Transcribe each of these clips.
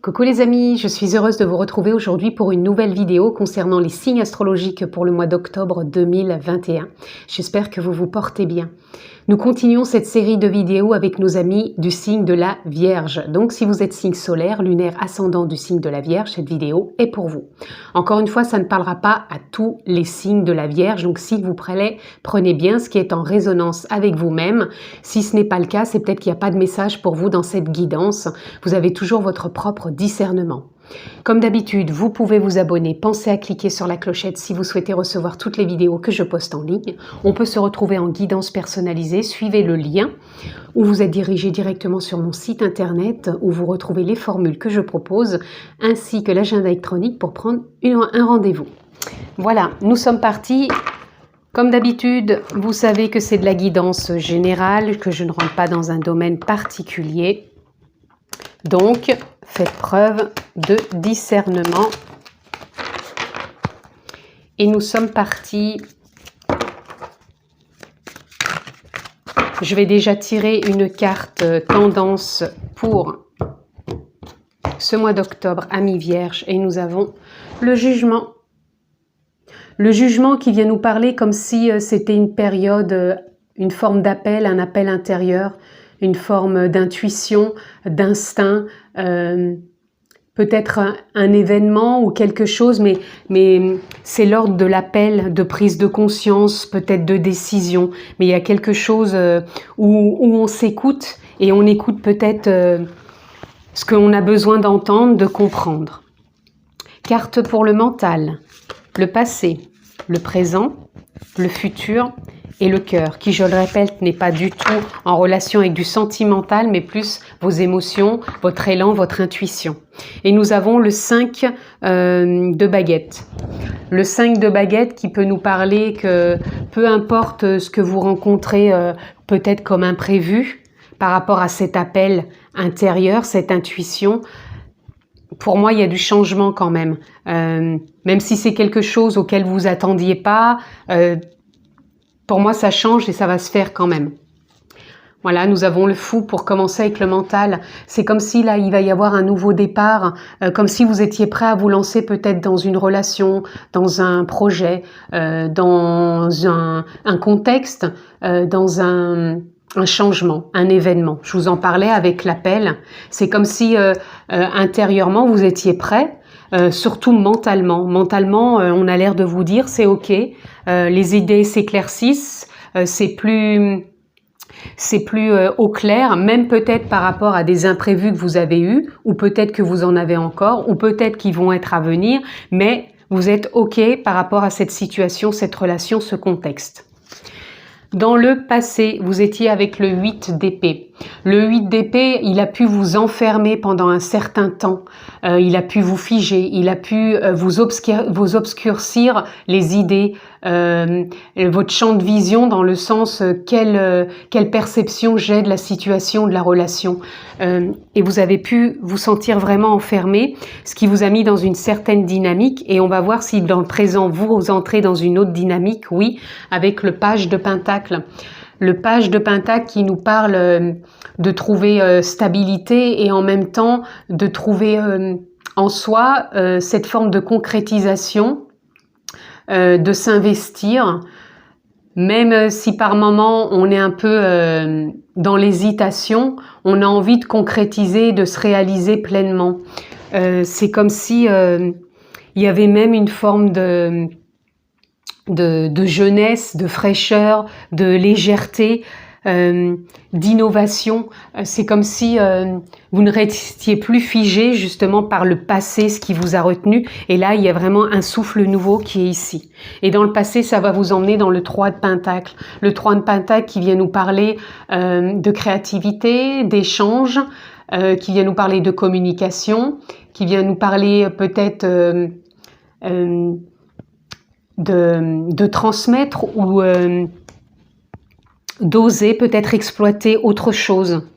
Coucou les amis, je suis heureuse de vous retrouver aujourd'hui pour une nouvelle vidéo concernant les signes astrologiques pour le mois d'octobre 2021. J'espère que vous vous portez bien. Nous continuons cette série de vidéos avec nos amis du signe de la Vierge. Donc si vous êtes signe solaire, lunaire, ascendant du signe de la Vierge, cette vidéo est pour vous. Encore une fois, ça ne parlera pas à tous les signes de la Vierge, donc s'il vous plaît, prenez bien ce qui est en résonance avec vous-même. Si ce n'est pas le cas, c'est peut-être qu'il n'y a pas de message pour vous dans cette guidance. Vous avez toujours votre propre discernement. Comme d'habitude, vous pouvez vous abonner, pensez à cliquer sur la clochette si vous souhaitez recevoir toutes les vidéos que je poste en ligne. On peut se retrouver en guidance personnalisée, suivez le lien où vous êtes dirigé directement sur mon site internet où vous retrouvez les formules que je propose ainsi que l'agenda électronique pour prendre un rendez-vous. Voilà, nous sommes partis. Comme d'habitude, vous savez que c'est de la guidance générale, que je ne rentre pas dans un domaine particulier. Donc, faites preuve de discernement. Et nous sommes partis. Je vais déjà tirer une carte tendance pour ce mois d'octobre, amis Vierge. Et nous avons le jugement. Le jugement qui vient nous parler comme si c'était une période, une forme d'appel, un appel intérieur, une forme d'intuition, d'instinct, peut-être un événement ou quelque chose, mais c'est l'ordre de l'appel, de prise de conscience, peut-être de décision. Mais il y a quelque chose où on s'écoute et on écoute peut-être ce qu'on a besoin d'entendre, de comprendre. Carte pour le mental, le passé, le présent, le futur et le cœur, qui, je le répète, n'est pas du tout en relation avec du sentimental, mais plus vos émotions, votre élan, votre intuition. Et nous avons le 5 de baguette. Le 5 de baguette qui peut nous parler que peu importe ce que vous rencontrez peut-être comme imprévu par rapport à cet appel intérieur, cette intuition, pour moi, il y a du changement quand même. Même si c'est quelque chose auquel vous attendiez pas, pour moi, ça change et ça va se faire quand même. Voilà, nous avons le fou pour commencer avec le mental. C'est comme si là, il va y avoir un nouveau départ, comme si vous étiez prêt à vous lancer peut-être dans une relation, dans un projet, dans un contexte, dans un changement, un événement. Je vous en parlais avec l'appel. C'est comme si intérieurement, vous étiez prêt. Surtout mentalement. Mentalement, on a l'air de vous dire c'est ok, les idées s'éclaircissent, c'est plus au clair, même peut-être par rapport à des imprévus que vous avez eus, ou peut-être que vous en avez encore, ou peut-être qu'ils vont être à venir, mais vous êtes ok par rapport à cette situation, cette relation, ce contexte. Dans le passé, vous étiez avec le 8 d'épée. Le 8 d'épée, il a pu vous enfermer pendant un certain temps. Il a pu vous figer, il a pu vous obscurcir les idées, votre champ de vision dans le sens quelle perception j'ai de la situation, de la relation. Et vous avez pu vous sentir vraiment enfermé, ce qui vous a mis dans une certaine dynamique. Et on va voir si dans le présent, vous entrez dans une autre dynamique, oui, avec le page de Pentacle. Le page de Pentacle qui nous parle de trouver stabilité et en même temps de trouver en soi cette forme de concrétisation, de s'investir, même si par moment on est un peu dans l'hésitation, on a envie de concrétiser, de se réaliser pleinement. C'est comme si il y avait même une forme de jeunesse, de fraîcheur, de légèreté, d'innovation. C'est comme si vous ne restiez plus figé justement par le passé, ce qui vous a retenu. Et là, il y a vraiment un souffle nouveau qui est ici. Et dans le passé, ça va vous emmener dans le 3 de Pentacle. Le 3 de Pentacle qui vient nous parler de créativité, d'échange, qui vient nous parler de communication, qui vient nous parler peut-être de transmettre ou d'oser peut-être exploiter autre chose.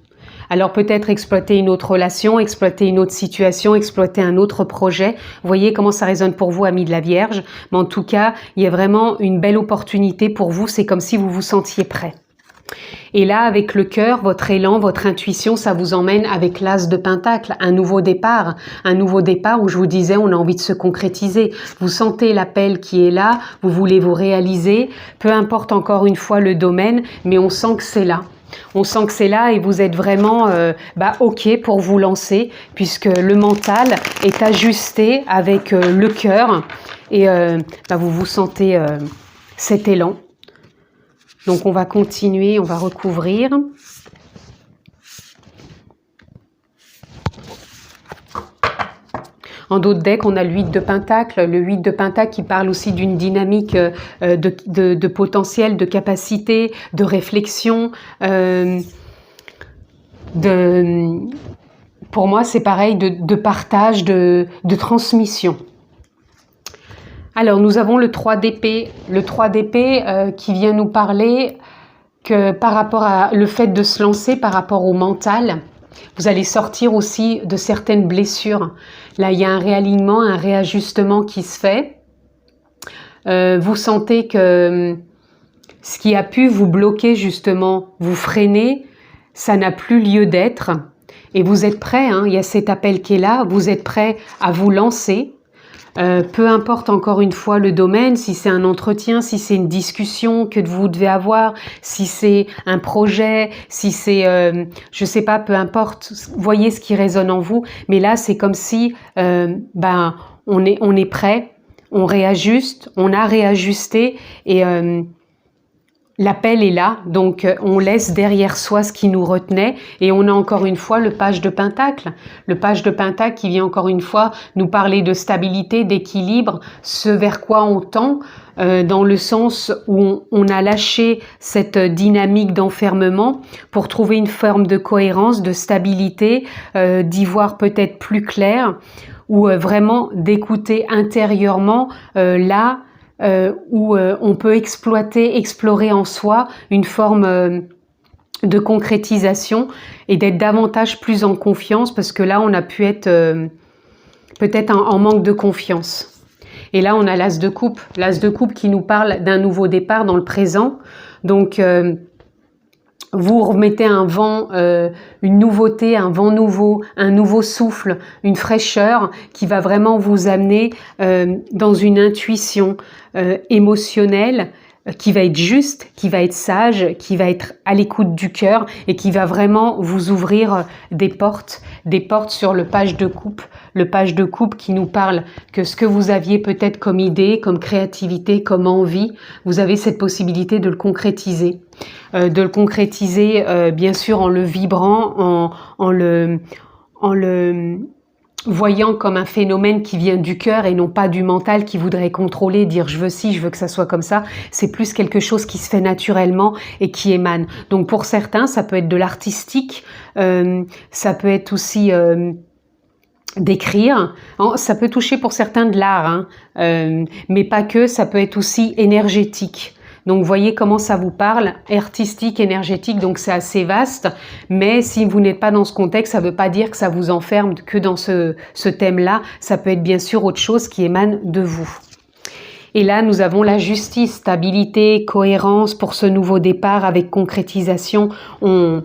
Alors peut-être exploiter une autre relation, exploiter une autre situation, exploiter un autre projet. Vous voyez comment ça résonne pour vous, amis de la Vierge. Mais en tout cas, il y a vraiment une belle opportunité pour vous. C'est comme si vous vous sentiez prêt. Et là, avec le cœur, votre élan, votre intuition, ça vous emmène avec l'as de Pentacle, un nouveau départ où je vous disais, on a envie de se concrétiser. Vous sentez l'appel qui est là, vous voulez vous réaliser, peu importe encore une fois le domaine, mais on sent que c'est là. On sent que c'est là et vous êtes vraiment OK pour vous lancer, puisque le mental est ajusté avec le cœur et vous vous sentez cet élan. Donc on va continuer, on va recouvrir. En d'autres decks, on a le 8 de Pentacle. Le 8 de Pentacle qui parle aussi d'une dynamique de potentiel, de capacité, de réflexion. Pour moi, c'est pareil, de partage, de transmission. Alors, nous avons le 3 d'épée. Le 3 d'épée qui vient nous parler que par rapport à le fait de se lancer, par rapport au mental, vous allez sortir aussi de certaines blessures. Là, il y a un réalignement, un réajustement qui se fait. Vous sentez que ce qui a pu vous bloquer, justement, vous freiner, ça n'a plus lieu d'être. Et vous êtes prêt, il y a cet appel qui est là, vous êtes prêt à vous lancer. Peu importe encore une fois le domaine, si c'est un entretien, si c'est une discussion que vous devez avoir, si c'est un projet, si c'est, je sais pas, peu importe, voyez ce qui résonne en vous. Mais là, c'est comme si, on est prêt, on réajuste, on a réajusté et l'appel est là, donc on laisse derrière soi ce qui nous retenait et on a encore une fois le page de Pentacle. Le page de Pentacle qui vient encore une fois nous parler de stabilité, d'équilibre, ce vers quoi on tend, dans le sens où on a lâché cette dynamique d'enfermement pour trouver une forme de cohérence, de stabilité, d'y voir peut-être plus clair ou vraiment d'écouter intérieurement là où on peut explorer en soi une forme de concrétisation et d'être davantage plus en confiance parce que là on a pu être peut-être en manque de confiance. Et là on a l'as de coupe qui nous parle d'un nouveau départ dans le présent. Donc vous remettez un vent, une nouveauté, un vent nouveau, un nouveau souffle, une fraîcheur qui va vraiment vous amener dans une intuition émotionnelle qui va être juste, qui va être sage, qui va être à l'écoute du cœur et qui va vraiment vous ouvrir des portes sur le page de coupe qui nous parle que ce que vous aviez peut-être comme idée, comme créativité, comme envie, vous avez cette possibilité de le concrétiser. Bien sûr en le vibrant, en le voyant comme un phénomène qui vient du cœur et non pas du mental qui voudrait contrôler, dire je veux ci, je veux que ça soit comme ça. C'est plus quelque chose qui se fait naturellement et qui émane. Donc pour certains, ça peut être de l'artistique, ça peut être aussi d'écrire, ça peut toucher pour certains de l'art, mais pas que, ça peut être aussi énergétique. Donc, voyez comment ça vous parle, artistique, énergétique, donc c'est assez vaste. Mais si vous n'êtes pas dans ce contexte, ça ne veut pas dire que ça vous enferme que dans ce thème-là. Ça peut être bien sûr autre chose qui émane de vous. Et là, nous avons la justice, stabilité, cohérence pour ce nouveau départ avec concrétisation. On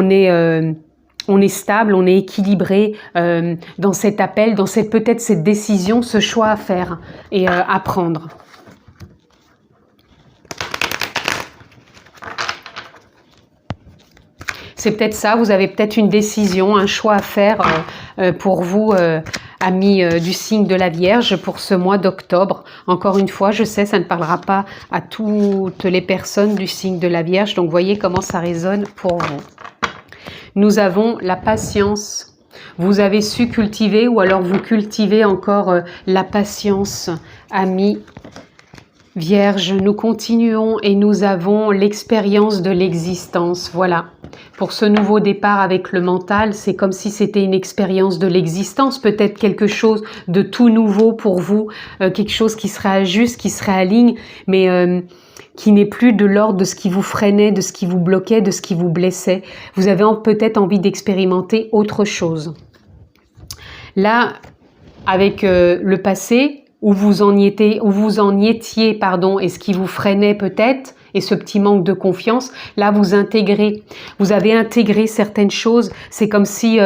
est stable, on est équilibré dans cet appel, dans peut-être cette décision, ce choix à faire et à prendre. C'est peut-être ça, vous avez peut-être une décision, un choix à faire pour vous, amis du signe de la Vierge, pour ce mois d'octobre. Encore une fois, je sais, ça ne parlera pas à toutes les personnes du signe de la Vierge, donc voyez comment ça résonne pour vous. Nous avons la patience. Vous avez su cultiver ou alors vous cultivez encore la patience, amis Vierge. Nous continuons et nous avons l'expérience de l'existence. Voilà. Pour ce nouveau départ avec le mental, c'est comme si c'était une expérience de l'existence, peut-être quelque chose de tout nouveau pour vous, quelque chose qui serait juste, qui serait à ligne, mais qui n'est plus de l'ordre de ce qui vous freinait, de ce qui vous bloquait, de ce qui vous blessait. Vous avez peut-être envie d'expérimenter autre chose. Là, avec le passé, où vous en étiez, et ce qui vous freinait peut-être, et ce petit manque de confiance, là vous avez intégré certaines choses. C'est comme si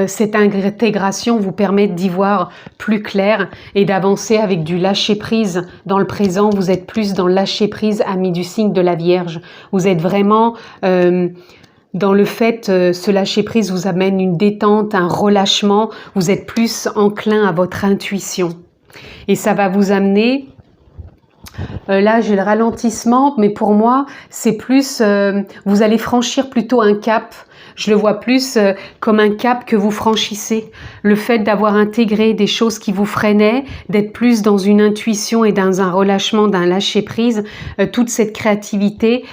cette intégration vous permet d'y voir plus clair et d'avancer avec du lâcher-prise. Dans le présent, vous êtes plus dans le lâcher-prise, amis du signe de la Vierge. Vous êtes vraiment dans le fait, ce lâcher-prise vous amène une détente, un relâchement. Vous êtes plus enclin à votre intuition. Et ça va vous amener... là, j'ai le ralentissement, mais pour moi, c'est plus... vous allez franchir plutôt un cap. Je le vois plus comme un cap que vous franchissez. Le fait d'avoir intégré des choses qui vous freinaient, d'être plus dans une intuition et dans un relâchement, d'un lâcher-prise, toute cette créativité,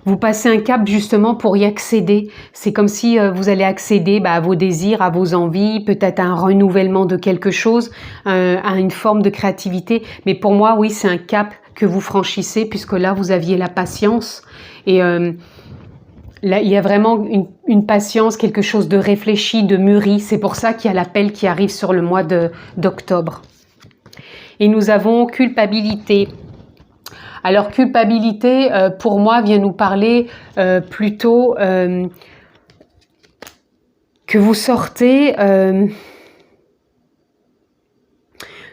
vous passez un cap justement pour y accéder. C'est comme si vous allez accéder à vos désirs, à vos envies, peut-être à un renouvellement de quelque chose, à une forme de créativité. Mais pour moi, oui, c'est un cap que vous franchissez puisque là, vous aviez la patience et... là, il y a vraiment une patience, quelque chose de réfléchi, de mûri. C'est pour ça qu'il y a l'appel qui arrive sur le mois d'octobre. Et nous avons culpabilité. Alors, culpabilité, pour moi, vient nous parler plutôt que vous sortez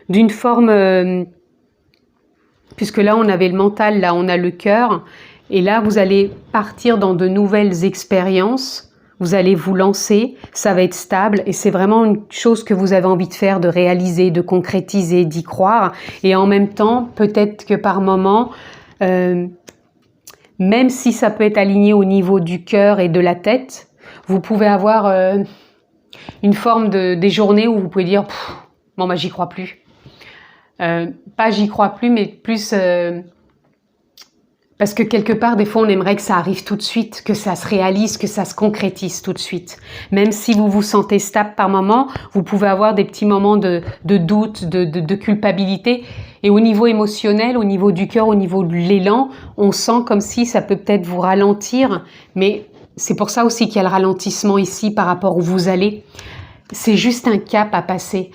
d'une forme... puisque là, on avait le mental, là, on a le cœur... Et là, vous allez partir dans de nouvelles expériences, vous allez vous lancer, ça va être stable et c'est vraiment une chose que vous avez envie de faire, de réaliser, de concrétiser, d'y croire. Et en même temps, peut-être que par moment, même si ça peut être aligné au niveau du cœur et de la tête, vous pouvez avoir une forme des journées où vous pouvez dire « bon, j'y crois plus ». Pas j'y crois plus, mais plus... parce que quelque part, des fois, on aimerait que ça arrive tout de suite, que ça se réalise, que ça se concrétise tout de suite. Même si vous vous sentez stable par moment, vous pouvez avoir des petits moments de doute, de culpabilité. Et au niveau émotionnel, au niveau du cœur, au niveau de l'élan, on sent comme si ça peut peut-être vous ralentir. Mais c'est pour ça aussi qu'il y a le ralentissement ici par rapport où vous allez. C'est juste un cap à passer.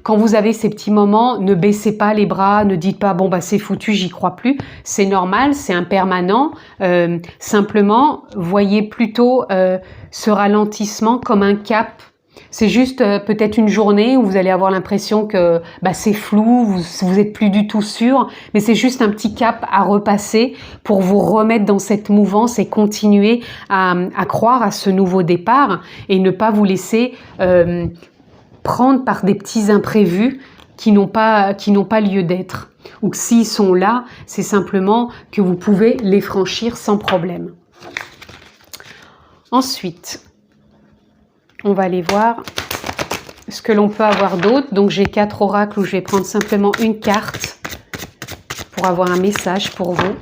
Quand vous avez ces petits moments, ne baissez pas les bras, ne dites pas « bon, c'est foutu, j'y crois plus ». C'est normal, c'est impermanent. Simplement, voyez plutôt ce ralentissement comme un cap. C'est juste peut-être une journée où vous allez avoir l'impression que c'est flou, vous êtes plus du tout sûr, mais c'est juste un petit cap à repasser pour vous remettre dans cette mouvance et continuer à croire à ce nouveau départ et ne pas vous laisser prendre par des petits imprévus qui n'ont pas lieu d'être. Ou que s'ils sont là, c'est simplement que vous pouvez les franchir sans problème. Ensuite, on va aller voir ce que l'on peut avoir d'autre. Donc, j'ai 4 oracles où je vais prendre simplement une carte pour avoir un message pour vous.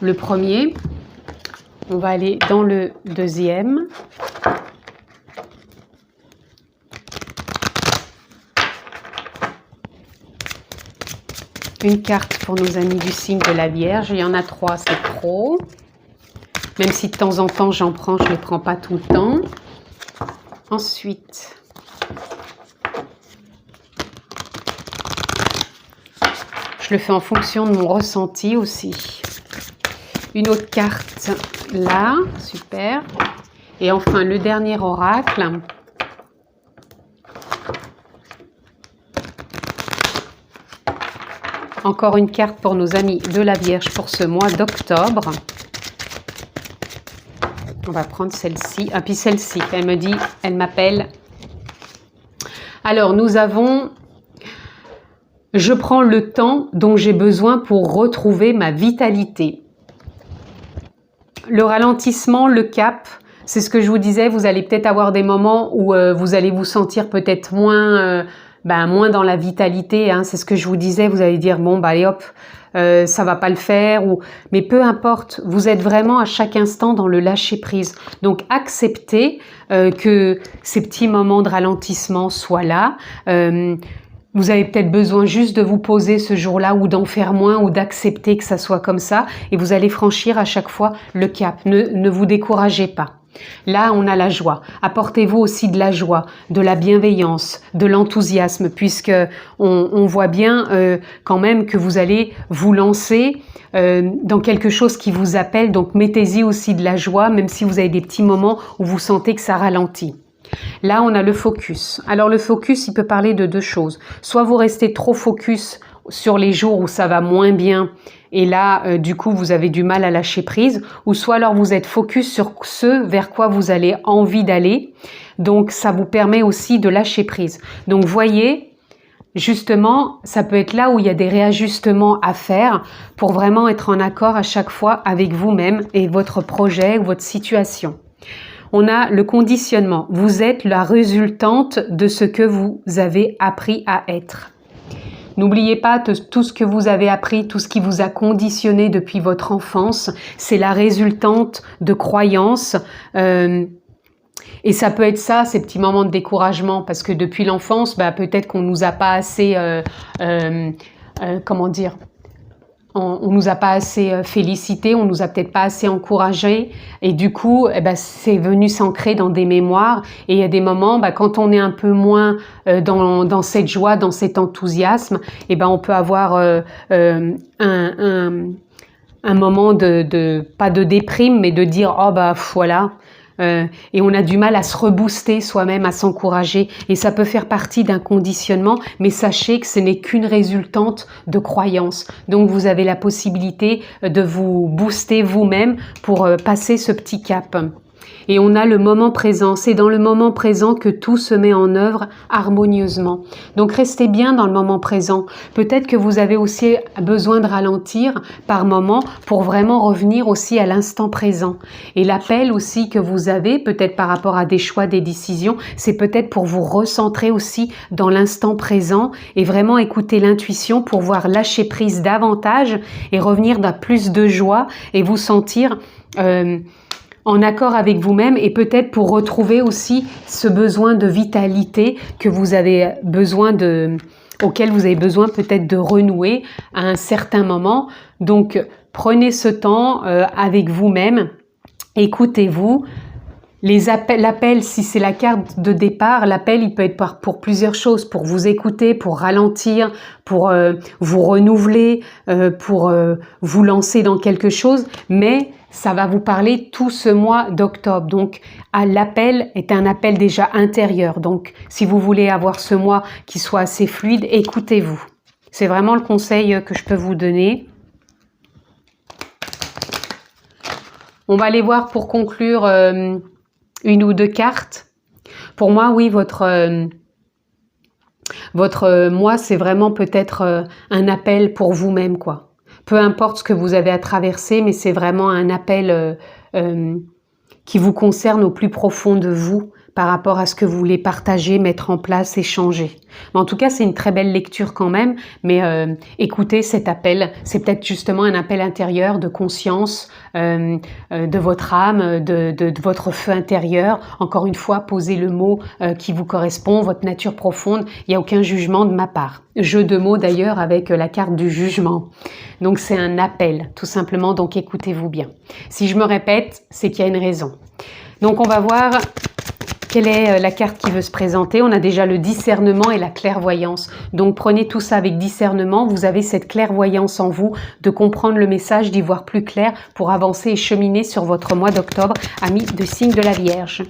Le premier, on va aller dans le deuxième. Une carte pour nos amis du signe de la Vierge. Il y en a 3, c'est trop. Même si de temps en temps j'en prends, je ne les prends pas tout le temps. Ensuite, je le fais en fonction de mon ressenti aussi. Une autre carte là, super. Et enfin, le dernier oracle. Encore une carte pour nos amis de la Vierge pour ce mois d'octobre. On va prendre celle-ci. Ah, puis celle-ci, elle me dit, elle m'appelle. Alors, nous avons... Je prends le temps dont j'ai besoin pour retrouver ma vitalité. Le ralentissement, le cap, c'est ce que je vous disais. Vous allez peut-être avoir des moments où vous allez vous sentir peut-être moins dans la vitalité. Hein, c'est ce que je vous disais. Vous allez dire, bon, allez hop, ça va pas le faire. Mais peu importe, vous êtes vraiment à chaque instant dans le lâcher-prise. Donc, acceptez que ces petits moments de ralentissement soient là. Vous avez peut-être besoin juste de vous poser ce jour-là ou d'en faire moins ou d'accepter que ça soit comme ça et vous allez franchir à chaque fois le cap. Ne vous découragez pas. Là, on a la joie. Apportez-vous aussi de la joie, de la bienveillance, de l'enthousiasme, puisque on voit bien quand même que vous allez vous lancer dans quelque chose qui vous appelle. Donc, mettez-y aussi de la joie, même si vous avez des petits moments où vous sentez que ça ralentit. Là, on a le focus. Alors, le focus, il peut parler de deux choses. Soit vous restez trop focus sur les jours où ça va moins bien, et là, du coup, vous avez du mal à lâcher prise, ou soit alors vous êtes focus sur ce vers quoi vous avez envie d'aller, donc ça vous permet aussi de lâcher prise. Donc, voyez, justement, ça peut être là où il y a des réajustements à faire pour vraiment être en accord à chaque fois avec vous-même et votre projet ou votre situation. On a le conditionnement. Vous êtes la résultante de ce que vous avez appris à être. N'oubliez pas tout ce que vous avez appris, tout ce qui vous a conditionné depuis votre enfance, c'est la résultante de croyances. Et ça peut être ça, ces petits moments de découragement, parce que depuis l'enfance, peut-être qu'on nous a pas assez, comment dire, on nous a pas assez félicité, on nous a peut-être pas assez encouragé, et du coup, c'est venu s'ancrer dans des mémoires. Et il y a des moments, quand on est un peu moins dans cette joie, dans cet enthousiasme, on peut avoir un moment pas de déprime, mais de dire voilà. Et on a du mal à se rebooster soi-même, à s'encourager, et ça peut faire partie d'un conditionnement, mais sachez que ce n'est qu'une résultante de croyances. Donc vous avez la possibilité de vous booster vous-même pour passer ce petit cap. Et on a le moment présent. C'est dans le moment présent que tout se met en œuvre harmonieusement. Donc restez bien dans le moment présent. Peut-être que vous avez aussi besoin de ralentir par moment pour vraiment revenir aussi à l'instant présent. Et l'appel aussi que vous avez, peut-être par rapport à des choix, des décisions, c'est peut-être pour vous recentrer aussi dans l'instant présent et vraiment écouter l'intuition pour voir lâcher prise davantage et revenir dans plus de joie et vous sentir en accord avec vous-même, et peut-être pour retrouver aussi ce besoin de vitalité que vous avez besoin auquel vous avez besoin peut-être de renouer à un certain moment. Donc prenez ce temps avec vous-même, écoutez-vous. L'appel, si c'est la carte de départ, l'appel, il peut être pour plusieurs choses, pour vous écouter, pour ralentir, pour vous renouveler, pour vous lancer dans quelque chose, mais ça va vous parler tout ce mois d'octobre. Donc, l'appel est un appel déjà intérieur. Donc, si vous voulez avoir ce mois qui soit assez fluide, écoutez-vous. C'est vraiment le conseil que je peux vous donner. On va aller voir pour conclure une ou deux cartes. Pour moi, oui, votre mois, c'est vraiment peut-être un appel pour vous-même, quoi. Peu importe ce que vous avez à traverser, mais c'est vraiment un appel qui vous concerne au plus profond de vous par rapport à ce que vous voulez partager, mettre en place, échanger. Mais en tout cas, c'est une très belle lecture quand même, mais écoutez cet appel. C'est peut-être justement un appel intérieur de conscience, de votre âme, de votre feu intérieur. Encore une fois, posez le mot qui vous correspond, votre nature profonde. Il n'y a aucun jugement de ma part. Jeu de mots d'ailleurs avec la carte du jugement. Donc c'est un appel, tout simplement, donc écoutez-vous bien. Si je me répète, c'est qu'il y a une raison. Donc on va voir quelle est la carte qui veut se présenter. On a déjà le discernement et la clairvoyance. Donc prenez tout ça avec discernement. Vous avez cette clairvoyance en vous de comprendre le message, d'y voir plus clair pour avancer et cheminer sur votre mois d'octobre, amis de signe de la Vierge.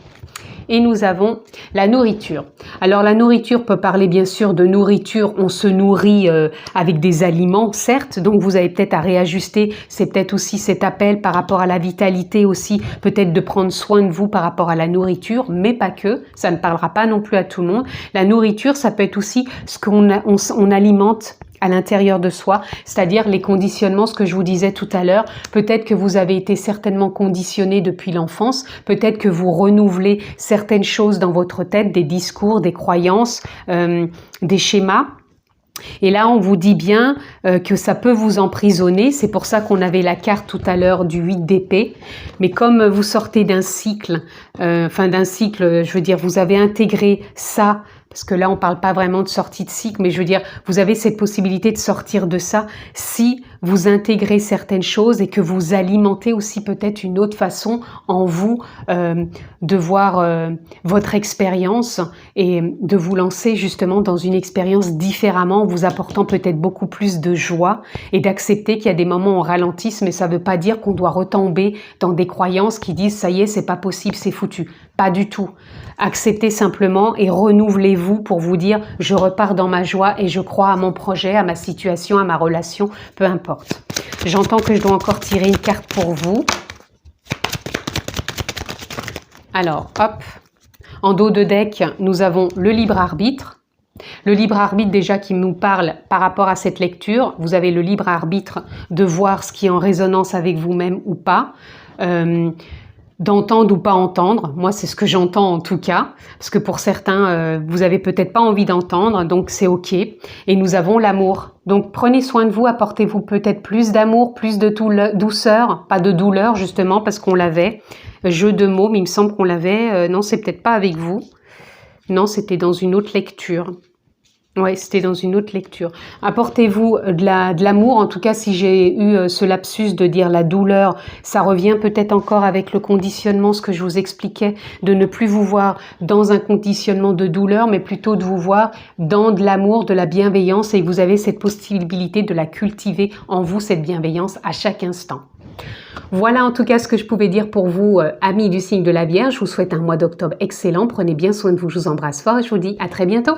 Et nous avons la nourriture. Alors la nourriture peut parler bien sûr de nourriture, on se nourrit avec des aliments, certes, donc vous avez peut-être à réajuster, c'est peut-être aussi cet appel par rapport à la vitalité aussi, peut-être de prendre soin de vous par rapport à la nourriture, mais pas que, ça ne parlera pas non plus à tout le monde. La nourriture, ça peut être aussi ce qu'on alimente à l'intérieur de soi, c'est-à-dire les conditionnements, ce que je vous disais tout à l'heure. Peut-être que vous avez été certainement conditionné depuis l'enfance, peut-être que vous renouvelez certaines choses dans votre tête, des discours, des croyances, des schémas. Et là, on vous dit bien que ça peut vous emprisonner. C'est pour ça qu'on avait la carte tout à l'heure du 8 d'épée. Mais comme vous sortez d'un cycle, je veux dire, vous avez intégré ça parce que là, on parle pas vraiment de sortie de cycle, mais je veux dire, vous avez cette possibilité de sortir de ça si vous intégrez certaines choses et que vous alimentez aussi peut-être une autre façon en vous de voir votre expérience et de vous lancer justement dans une expérience différemment, en vous apportant peut-être beaucoup plus de joie et d'accepter qu'il y a des moments où on ralentisse, mais ça veut pas dire qu'on doit retomber dans des croyances qui disent ça y est, c'est pas possible, c'est foutu. Pas du tout. Acceptez simplement et renouvelez-vous pour vous dire je repars dans ma joie et je crois à mon projet, à ma situation, à ma relation, peu importe. J'entends que je dois encore tirer une carte pour vous. Alors, hop, en dos de deck, nous avons le libre arbitre. Le libre arbitre déjà qui nous parle par rapport à cette lecture. Vous avez le libre arbitre de voir ce qui est en résonance avec vous-même ou pas. D'entendre ou pas entendre. Moi, c'est ce que j'entends en tout cas, parce que pour certains, vous avez peut-être pas envie d'entendre, donc c'est ok. Et nous avons l'amour. Donc prenez soin de vous, apportez-vous peut-être plus d'amour, plus de douceur, pas de douleur justement, parce qu'on l'avait. Jeu de mots, mais il me semble qu'on l'avait. Non, c'est peut-être pas avec vous. Non, c'était dans une autre lecture. Ouais, c'était dans une autre lecture. Apportez-vous de l'amour. En tout cas, si j'ai eu ce lapsus de dire la douleur, ça revient peut-être encore avec le conditionnement, ce que je vous expliquais, de ne plus vous voir dans un conditionnement de douleur, mais plutôt de vous voir dans de l'amour, de la bienveillance, et que vous avez cette possibilité de la cultiver en vous, cette bienveillance, à chaque instant. Voilà en tout cas ce que je pouvais dire pour vous, amis du signe de la Vierge. Je vous souhaite un mois d'octobre excellent. Prenez bien soin de vous. Je vous embrasse fort et je vous dis à très bientôt.